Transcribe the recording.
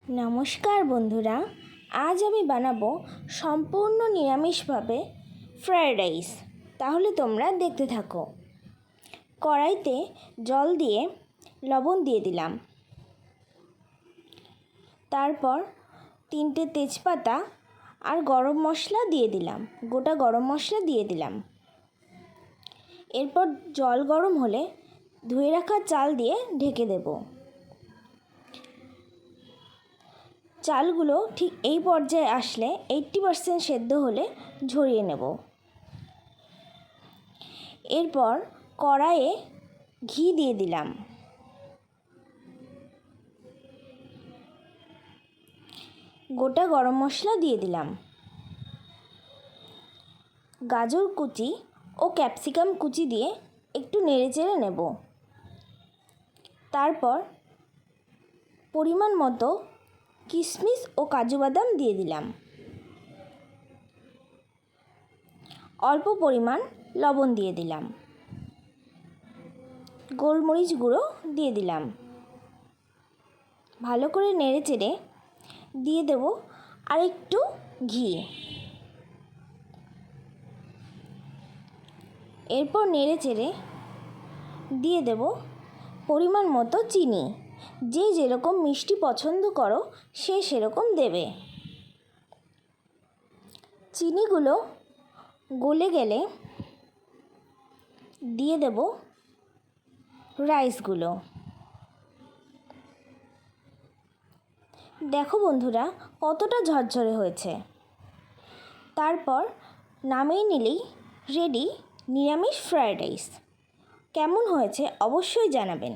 নমস্কার বন্ধুরা, আজ আমি বানাবো সম্পূর্ণ নিরামিষভাবে ফ্রায়েড রাইস। তাহলে তোমরা দেখতে থাকো। কড়াইতে জল দিয়ে লবণ দিয়ে দিলাম, তারপর 3টে তেজপাতা আর গরম মশলা দিয়ে দিলাম, গোটা গরম মশলা দিয়ে দিলাম। এরপর জল গরম হলে ধুয়ে রাখা চাল দিয়ে ঢেকে দেব। চালগুলো ঠিক এই পর্যায়ে আসলে 80% সেদ্ধ হলে ঝরিয়ে নেব। এরপর কড়াইয়ে ঘি দিয়ে দিলাম, গোটা গরম মশলা দিয়ে দিলাম, গাজর কুচি ও ক্যাপসিকাম কুচি দিয়ে একটু নেড়েচেড়ে নেব। তারপর পরিমাণ মতো কিশমিশ ও কাজু বাদাম দিয়ে দিলাম, অল্প পরিমাণ লবণ দিয়ে দিলাম, গোলমরিচ গুঁড়ো দিয়ে দিলাম। ভালো করে নেড়েচেড়ে দিয়ে দেব আরেকটু ঘি। এরপর নেড়েচেড়ে দিয়ে দেব পরিমাণ মতো চিনি। যে যেরকম মিষ্টি পছন্দ করো সে সেরকম দেবে। চিনিগুলো গলে গেলে দিয়ে দেব রাইসগুলো। দেখো বন্ধুরা কতটা ঝরঝরে হয়েছে। তারপর নামিয়ে নিলেই রেডি নিরামিষ ফ্রায়েড রাইস। কেমন হয়েছে অবশ্যই জানাবেন।